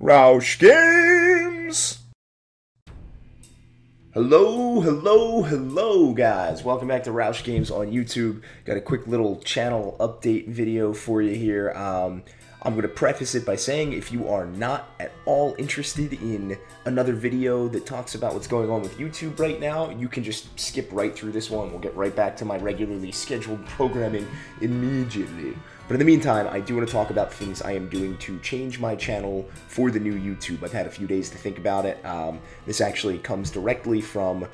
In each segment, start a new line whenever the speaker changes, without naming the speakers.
RauschGames! Hello, guys. Welcome back to RauschGames on YouTube. Got a quick little channel update video for you here. I'm going to preface it by saying if you are not at all interested in another video that talks about what's going on with YouTube right now, you can just skip right through this one. We'll get right back to my regularly scheduled programming immediately. But in the meantime, I do want to talk about things I am doing to change my channel for the new YouTube. I've had a few days to think about it. This actually comes directly from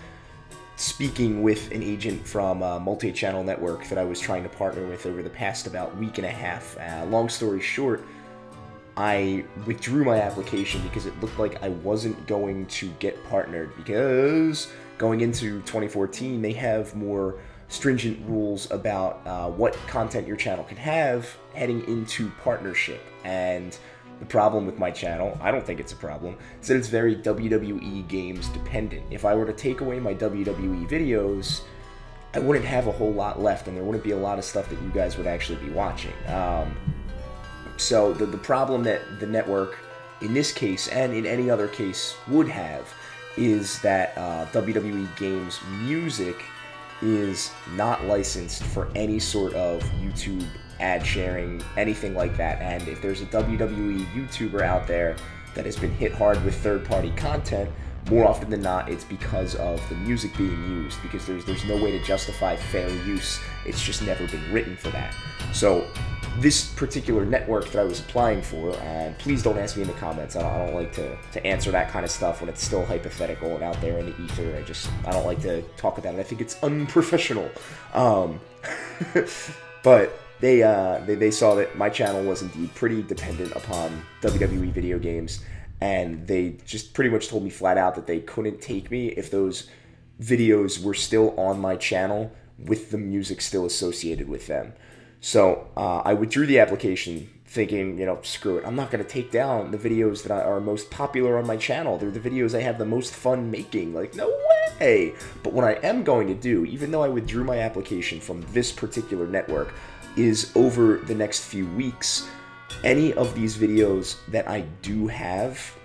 speaking with an agent from a multi-channel network that I was trying to partner with over the past about week and a half. Long story short, I withdrew my application because it looked like I wasn't going to get partnered, because going into 2014 they have more stringent rules about what content your channel can have heading into partnership. And the problem with my channel, I don't think it's a problem, is that it's very WWE games dependent. If I were to take away my WWE videos, I wouldn't have a whole lot left, and there wouldn't be a lot of stuff that you guys would actually be watching. So the problem that the network, in this case and in any other case, would have is that WWE games music is not licensed for any sort of YouTube ad sharing, anything like that. And if there's a WWE YouTuber out there that has been hit hard with third-party content, more often than not, it's because of the music being used, because there's no way to justify fair use. It's just never been written for that. So this particular network that I was applying for, and please don't ask me in the comments, I don't like to answer that kind of stuff when it's still hypothetical and out there in the ether. I don't like to talk about it. I think it's unprofessional. But they saw that my channel was indeed pretty dependent upon WWE video games, and they just pretty much told me flat out that they couldn't take me if those videos were still on my channel with the music still associated with them. So I withdrew the application thinking, screw it. I'm not going to take down the videos that are most popular on my channel. They're the videos I have the most fun making. Like, no way! But what I am going to do, even though I withdrew my application from this particular network, is over the next few weeks, any of these videos that I do have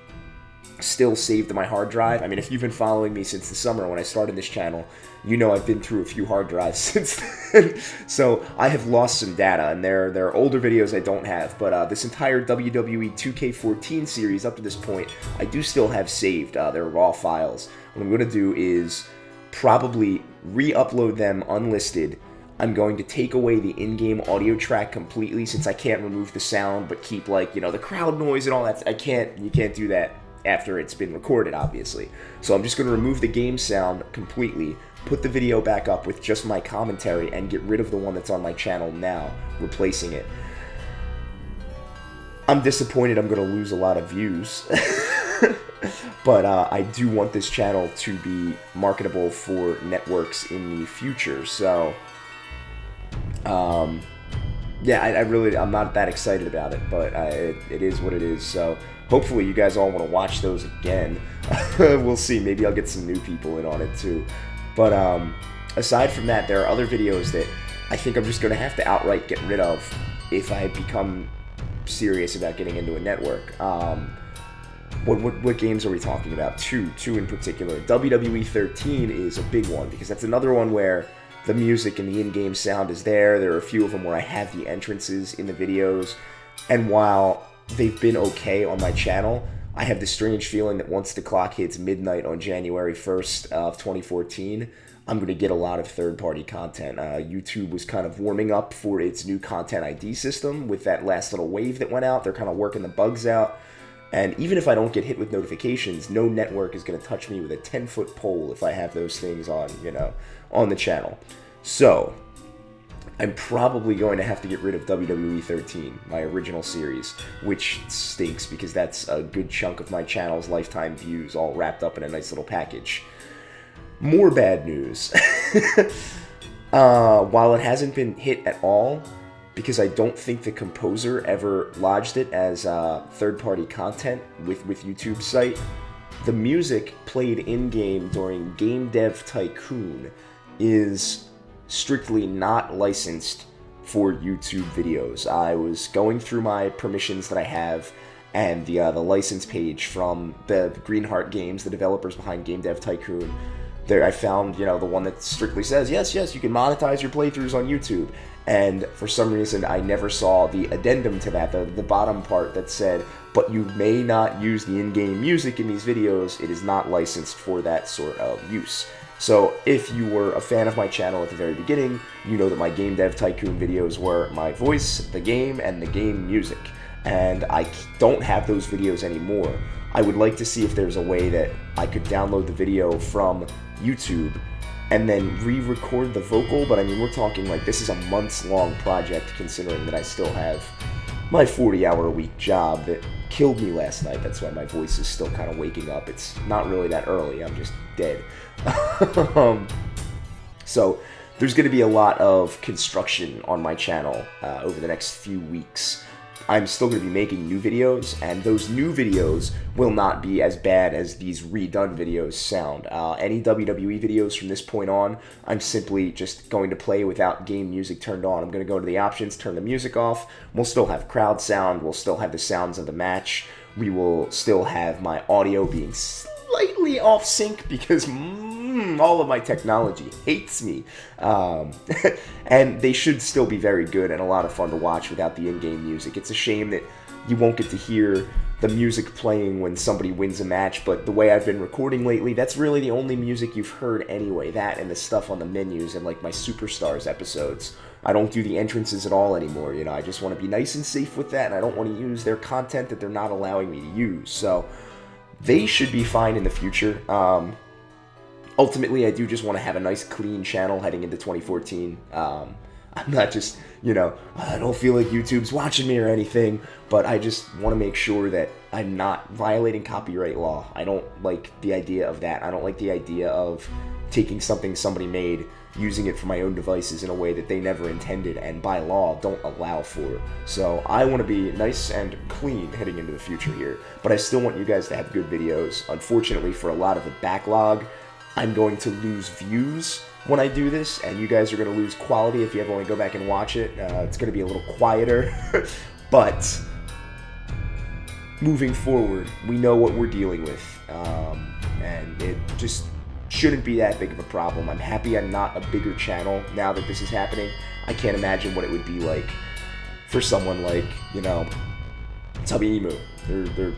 still saved to my hard drive. I mean, if you've been following me since the summer when I started this channel, you know I've been through a few hard drives since then. So I have lost some data, and there are older videos I don't have, but this entire WWE 2K14 series up to this point, I do still have saved. They're raw files. What I'm going to do is probably re-upload them unlisted. I'm going to take away the in-game audio track completely, since I can't remove the sound but keep, like, the crowd noise and all that. You can't do that after it's been recorded, obviously. So I'm just going to remove the game sound completely, put the video back up with just my commentary, and get rid of the one that's on my channel now, replacing it. I'm disappointed I'm going to lose a lot of views, but I do want this channel to be marketable for networks in the future, so yeah, I'm not that excited about it, but it is what it is. So hopefully you guys all want to watch those again. We'll see. Maybe I'll get some new people in on it too. But aside from that, there are other videos that I think I'm just going to have to outright get rid of if I become serious about getting into a network. What games are we talking about? Two in particular. WWE 13 is a big one, because that's another one where the music and the in-game sound is there. There are a few of them where I have the entrances in the videos, and while they've been okay on my channel, I have the strange feeling that once the clock hits midnight on January 1st of 2014, I'm going to get a lot of third-party content. YouTube was kind of warming up for its new Content ID system with that last little wave that went out. They're kind of working the bugs out. And even if I don't get hit with notifications, no network is going to touch me with a 10-foot pole if I have those things on, on the channel. So I'm probably going to have to get rid of WWE 13, my original series, which stinks because that's a good chunk of my channel's lifetime views all wrapped up in a nice little package. More bad news. While it hasn't been hit at all, because I don't think the composer ever lodged it as third-party content with YouTube's site, the music played in-game during Game Dev Tycoon is strictly not licensed for YouTube videos. I was going through my permissions that I have, and the license page from the Greenheart Games, the developers behind Game Dev Tycoon. There, I found, you know, the one that strictly says, yes, you can monetize your playthroughs on YouTube. And for some reason, I never saw the addendum to that, the bottom part that said, but you may not use the in-game music in these videos. It is not licensed for that sort of use. So if you were a fan of my channel at the very beginning, you know that my Game Dev Tycoon videos were my voice, the game, and the game music. And I don't have those videos anymore. I would like to see if there's a way that I could download the video from YouTube and then re-record the vocal, but I mean, we're talking like this is a months-long project considering that I still have my 40-hour-a-week job that killed me last night. That's why my voice is still kind of waking up. It's not really that early. I'm just dead. So there's going to be a lot of construction on my channel over the next few weeks. I'm still going to be making new videos, and those new videos will not be as bad as these redone videos sound. Any WWE videos from this point on, I'm simply just going to play without game music turned on. I'm going to go to the options, turn the music off. We'll still have crowd sound. We'll still have the sounds of the match. We will still have my audio being slightly off sync because all of my technology hates me. And they should still be very good and a lot of fun to watch without the in-game music. It's a shame that you won't get to hear the music playing when somebody wins a match, but the way I've been recording lately, that's really the only music you've heard anyway. That and the stuff on the menus and like my Superstars episodes. I don't do the entrances at all anymore, you know. I just want to be nice and safe with that, and I don't want to use their content that they're not allowing me to use. So they should be fine in the future. Ultimately, I do just want to have a nice, clean channel heading into 2014. I'm not just, you know, I don't feel like YouTube's watching me or anything, but I just want to make sure that I'm not violating copyright law. I don't like the idea of that. I don't like the idea of taking something somebody made, using it for my own devices in a way that they never intended and by law don't allow for. So I want to be nice and clean heading into the future here, but I still want you guys to have good videos. Unfortunately, for a lot of the backlog, I'm going to lose views when I do this, and you guys are going to lose quality if you ever want to go back and watch it. It's going to be a little quieter, but moving forward, we know what we're dealing with, and it just shouldn't be that big of a problem. I'm happy I'm not a bigger channel now that this is happening. I can't imagine what it would be like for someone like, you know, Tubby Emu. They're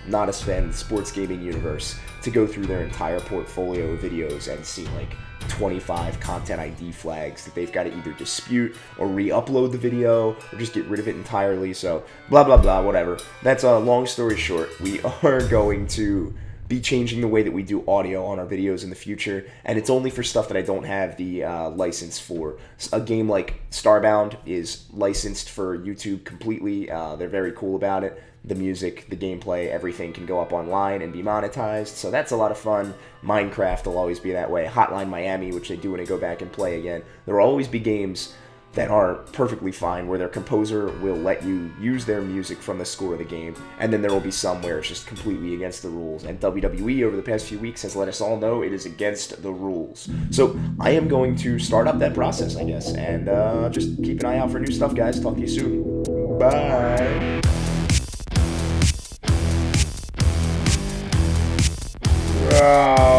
not as fan of the sports gaming universe, to go through their entire portfolio of videos and see like 25 content ID flags that they've got to either dispute or re-upload the video or just get rid of it entirely. So blah blah blah, whatever. That's a long story short. We are going to be changing the way that we do audio on our videos in the future, and it's only for stuff that I don't have the license for. A game like Starbound is licensed for YouTube completely. They're very cool about it. The music, the gameplay, everything can go up online and be monetized, so that's a lot of fun. Minecraft will always be that way. Hotline Miami, which they do when I go back and play again. There will always be games that are perfectly fine, where their composer will let you use their music from the score of the game, and then there will be some where it's just completely against the rules, and WWE over the past few weeks has let us all know it is against the rules. So I am going to start up that process, I guess, and just keep an eye out for new stuff, guys. Talk to you soon. Bye! Ah.